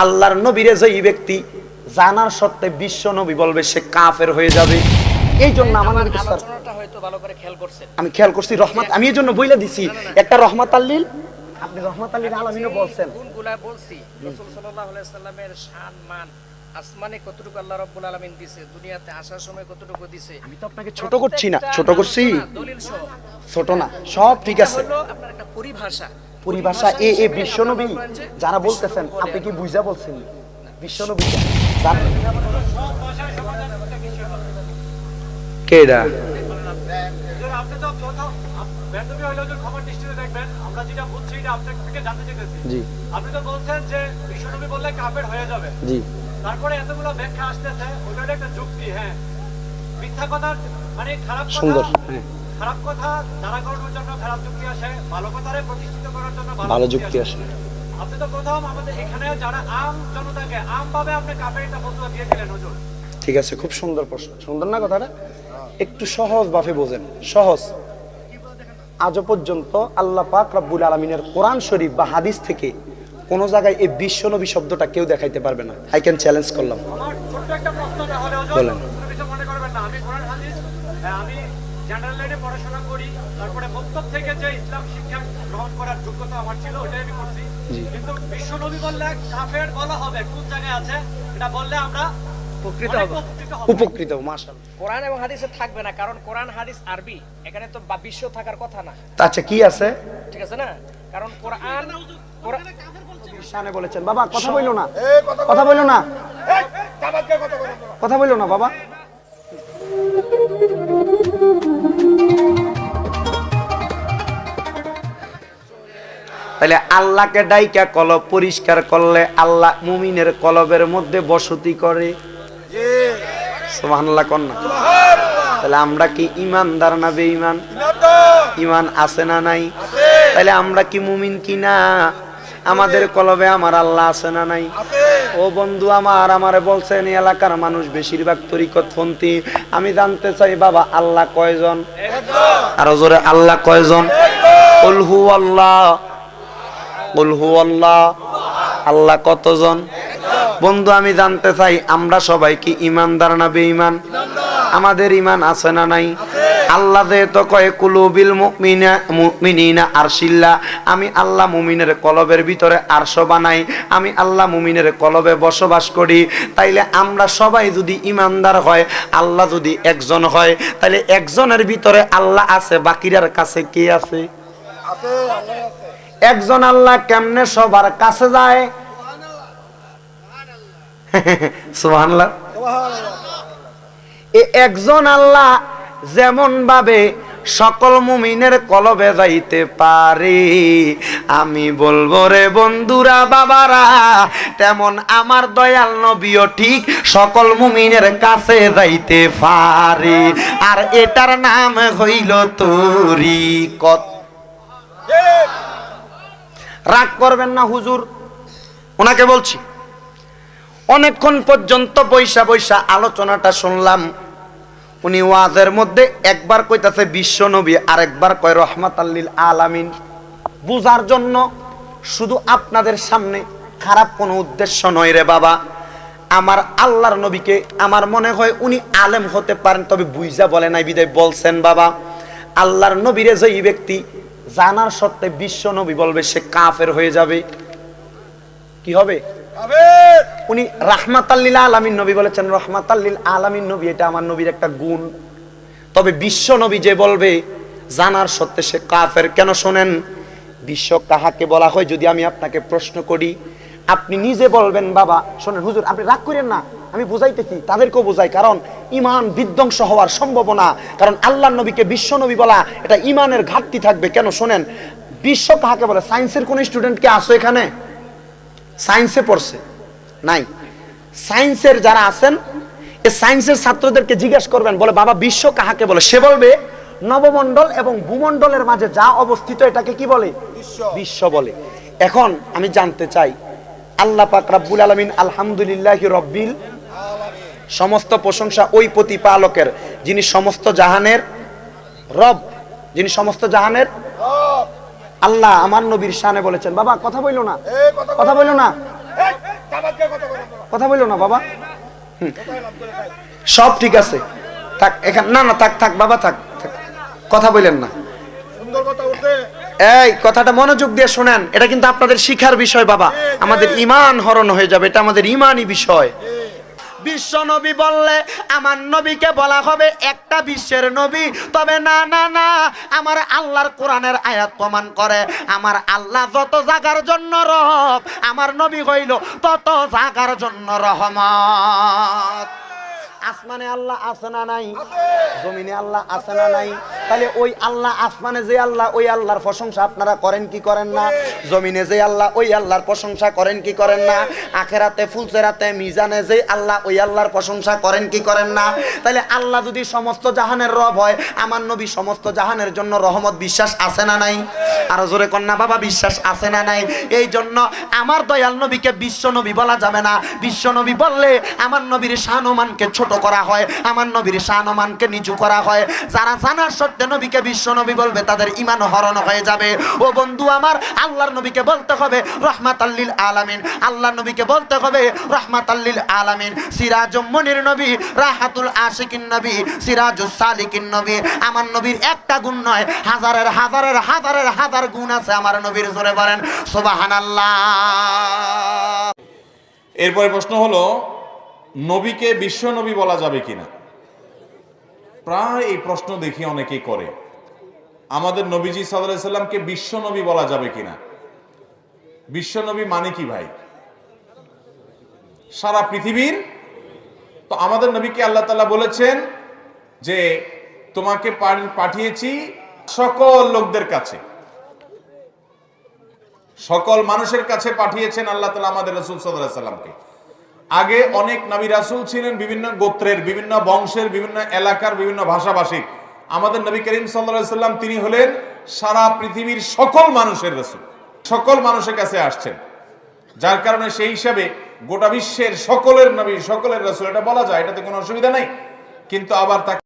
আল্লাহর নবীরে যেই ব্যক্তি জানার সত্ত্বে বিশ্ব নবী বলবে সে কাফের হয়ে যাবে। এই জন্য আমার নবী আলোচনাটা হয়তো ভালো করে খেয়াল করছেন। আমি খেয়াল করছি রহমত, আমি এই জন্য বইলা দিছি একটা রহমত আল্লিল, আপনি রহমত আল্লিল আলামিনও বলছেন। গুণগুলা বলছি রাসূল সাল্লাল্লাহু আলাইহি সাল্লামের শান মান আসমানে কতটুকু আল্লাহ রাব্বুল আলামিন দিয়েছে, দুনিয়াতে আসার সময় কতটুকু দিয়েছে। আমি তো আপনাকে ছোট করছি না, ছোট করছি দলিল সহ, ছোট না, সব ঠিক আছে। হলো আপনার একটা পরিভাষা, পরিভাষা এ বিশ্বনবী যারা বলতেছেন আপনি কি বুঝা বলছেন বিশ্বনবী কেডা? আপনি তো বেদবি হলো যে খবর দৃষ্টিতে দেখবেন, আমরা যেটা বুঝছি এটা আপনার থেকে জানতে চাইতেছি। জি, আপনি তো বলছেন যে বিশ্বনবী বললে কাফের হয়ে যাবে। জি, তারপরে এতগুলো ব্যাখ্যা আসতেছে, ওটা একটা যুক্তি। হ্যাঁ, মিথ্যা কথা মানে খারাপ কথা, সুন্দর, হ্যাঁ, খারাপ কথা দাঁড়া করানোর জন্য খারাপ যুক্তি আসে, ভালো কথারে প্রতিষ্ঠিত করার জন্য ভালো যুক্তি আসে। আপনি তো প্রথম আমাদের এখানে যারা আম জনতাকে আমভাবে আপনি কাফের এটা ফতোয়া দিয়ে দিলেন হুজুর। ঠিক আছে, খুব সুন্দর প্রশ্ন, সুন্দর না কথাটা? একটু সহজ ভাবে বোঝেন, সহজ। আজও পর্যন্ত আল্লাহ পাক রব্বুল আলামিনের কোরআন শরীফ বা হাদিস থেকে কোন জায়গায় এই বিশ্বনবী শব্দটা কেউ দেখাইতে পারবে না। আই ক্যান চ্যালেঞ্জ করলাম। আমার ছোট্ট একটা প্রশ্ন তাহলে হুজুর, বলেন। কোনো কিছু মনে করবেন না, আমি কোরআন হাদিস আমি জেনারেল লাইনে পড়াশোনা করি, তারপরে মক্তব থেকে যে ইসলাম শিক্ষা গ্রহণ করার যোগ্যতা আমার ছিল ওটাই আমি করছি। কিন্তু বিশ্বনবী বললে কাফের বলা হবে, কোন জায়গায় আছে এটা বললে আমরা উপকৃত অনেক হব, উপকৃত হব, মাশাআল্লাহ। কোরআন এবং হাদিসে থাকবে না, কারণ কোরআন হাদিস আরবি, এখানে তো বিশ্ব থাকার কথা না। আচ্ছা কি আছে? ঠিক আছে না, কারণ কোরআন শানে বলেছেন বাবা, কথা বইলো না, কথা বইলো না, কথা বইলো না বাবা। তাহলে আল্লাহকে ডাইকা কলব পরিষ্কার করলে আল্লাহ মুমিনের কলবের মধ্যে বসতি করে। সুবহানাল্লাহ কোন না? তাহলে আমরা কি ইমানদার না বেঈমান? ইমান আছে না নাই? তাহলে আমরা কি মুমিন কি না? আমাদের কলবে আমার আল্লাহ আছে না নাই? ও বন্ধু আমার, আমারে বলছেন এই এলাকার মানুষ বেশিরভাগ তরিকতপন্থী। আমি জানতে চাই বাবা আল্লাহ কয়জন? আরো জোরে, আল্লাহ কয়জন? কুল হুয়াল্লাহ, কুল হুয়াল্লাহ। আল্লাহ কতজন? বন্ধু আমি জানতে চাই আমরা সবাই কি ইমানদার না বেঈমান? আমাদের ইমান আছে না নাই? আল্লাহ যেহেতু কয় কুলুবিল মুমিনিনা আরশিল্লাহ, আমি আল্লাহ মুমিনের কলবের ভিতরে আরশ বানাই, আমি আল্লাহ মুমিনের কলবে বসবাস করি। তাইলে আমরা সবাই যদি ইমানদার হয়, আল্লাহ যদি একজন হয়, তাহলে একজনের ভিতরে আল্লাহ আছে, বাকিরার কাছে কে আছে? একজন আল্লাহ কেমনে সবার কাছে যায়? সুবহানাল্লাহ। এই একজন আল্লাহ যেমন ভাবে সকল মুমিনের কলবে যাইতে পারে, আমি বলবো রে বন্ধুরা বাবারা, তেমন আমার দয়াল নবীও ঠিক সকল মুমিনের কাছে যাইতে পারে। আর এটার নাম হইল তরিকত। রাগ করবেন না হুজুর, ওনাকে বলছি অনেকক্ষণ পর্যন্ত বৈশা বৈশা আলোচনাটা শুনলাম। উনি ওয়াজের মধ্যে একবার কইতাছে বিশ্ব নবী, আর একবার কয় রহমাতাল লিল আলামিন। বুঝার জন্য, শুধু আপনাদের সামনে খারাপ কোনো উদ্দেশ্য নয় রে বাবা। আমার আল্লাহর নবীকে আমার মনে হয় উনি আলেম হতে পারেন, তবে বুঝা বলে নাই বিদায় বলছেন বাবা আল্লাহর নবীরে যেই ব্যক্তি জানার সত্ত্বে বিশ্ব নবী বলবে সে কাফের হয়ে যাবে। কি হবে? উনি রাহমাতাল লিল আলামিন নবী বলেছেন, রাহমাতাল লিল আলামিন নবী, এটা আমার নবীর একটা গুণ। তবে বিশ্ব নবী যে বলবে জানার সত্ত্বে সে কাফের। কেন শোনেন, বিশ্ব কাহাকে বলা হয় যদি আমি আপনাকে প্রশ্ন করি, আপনি নিজে বলবেন বাবা শোনেন হুজুর, আপনি রাগ করেন না, আমি বুঝাইতেছি, তাদেরকেও বোঝাই, কারণ ইমান বিধ্বংস হওয়ার সম্ভাবনা, কারণ আল্লাহর নবীকে বিশ্ব নবী বলা এটা ইমানের ঘাটতি থাকবে। কেন শোনেন, বিশ্ব কাহাকে বলে? সায়েন্সের কোন স্টুডেন্ট কি আসো এখানে? সায়েন্সে পড়ছে নাই? সায়েন্সের যারা আছেন এই সায়েন্সের ছাত্রদেরকে জিজ্ঞেস করবেন, বলে বাবা বিশ্ব কাহাকে বলে? সে বলবে নবমণ্ডল এবং ভূমণ্ডলের মাঝে যা অবস্থিত এটাকে কি বলে? বিশ্ব বলে। এখন আমি জানতে চাই, আল্লাহ পাক রব্বুল আলামিন আলহামদুলিল্লাহি রব্বিল আলামিন, সমস্ত প্রশংসা ওই প্রতিপালকের যিনি সমস্ত জাহানের রব, যিনি সমস্ত জাহানের আল্লাহ আমার নবীর শানে বলেছেন। বাবা কথা বইলো না, কথা বইলো না, কথা বললো না বাবা। সব ঠিক আছে, থাক এখানে, না না থাক থাক বাবা থাক থাক, কথা বললেন না। এই কথাটা মনোযোগ দিয়ে শোনেন, এটা কিন্তু আপনাদের শিখার বিষয় বাবা, আমাদের ঈমান হরণ হয়ে যাবে, এটা আমাদের ঈমানি বিষয়। বিশ্ব নবী বললে আমার নবীকে বলা হবে একটা বিশ্বের নবী, তবে না না না, আমার আল্লাহর কোরআনের আয়াত প্রমাণ করে আমার আল্লাহ যত জাগার জন্য রব, আমার নবী হইল তত জাগার জন্য রহমত। আসমানে আল্লাহ আছে না নাই? জমিনে আল্লাহ আছে না নাই? তাহলে ওই আল্লাহ, আসমানে যে আল্লাহ, ওই আল্লাহর প্রশংসা আপনারা করেন কি করেন না? জমিনে যে আল্লাহ, ওই আল্লাহর প্রশংসা করেন কি করেন না? আখেরাতে ফুলসেরাতে মিজানে যে আল্লাহ, ওই আল্লাহর প্রশংসা করেন কি করেন না? তাহলে আল্লাহ যদি সমস্ত জাহানের রব হয়, আমার নবী সমস্ত জাহানের জন্য রহমত, বিশ্বাস আছে না নাই? আরো জোরে কন্যা বাবা, বিশ্বাস আছে না নাই? এই জন্য আমার দয়াল নবীকে বিশ্ব নবী বলা যাবে না। বিশ্ব নবী বললে আমার নবীর শানমানকে ছোট করা হয়, আমার নবীর শানমানকে নিচু করা হয়। যারা জানার সত্ত্বে নবীকে বিশ্ব নবী বলবে তাদের ঈমান হরণ হয়ে যাবে। ও বন্ধু আমার, আল্লাহর নবীকে বলতে হবে রাহমাতাল লিল আলামিন, আল্লাহর নবীকে বলতে হবে রাহমাতাল লিল আলামিন। সিরাজুম মুনির নবী, রাহাতুল আশিকিন নবী, সিরাজুস সালিকিন নবী। আমার নবীর একটা গুণ নয়, হাজারের হাজারের হাজারের হাজার গুণ আছে আমার নবীর। জোরে বলেন সুবহানাল্লাহ। এরপরে প্রশ্ন হলো, নবীকে বিশ্ব নবী বলা যাবে কিনা? প্রায় এই প্রশ্ন দেখি অনেকেই করে, আমাদের নবীজি সাল্লাল্লাহু আলাইহি সাল্লামকে বিশ্ব নবী বলা যাবে কিনা? বিশ্ব নবী মানে কি ভাই? সারা পৃথিবীর? তো আমাদের নবীকে আল্লাহ তাআলা বলেছেন যে তোমাকে পাঠিয়েছি সকল লোকদের কাছে, সকল মানুষের কাছে পাঠিয়েছেন আল্লাহ তাআলা আমাদের রাসূল সাল্লাল্লাহু আলাইহি সাল্লামকে। আগে অনেক নবী রাসূল ছিলেন, বিভিন্ন গোত্রের, বিভিন্ন বংশের, বিভিন্ন এলাকার, বিভিন্ন ভাষাভাষী। আমাদের নবী করিম সাল্লাল্লাহু আলাইহি সাল্লাম তিনি হলেন সারা পৃথিবীর সকল মানুষের রাসূল, সকল মানুষের কাছে আসছেন। যার কারণে সেই হিসাবে গোটা বিশ্বের সকলের নবী, সকলের রাসূল এটা বলা যায়, এটাতে কোনো অসুবিধা নাই। কিন্তু আবার তাকে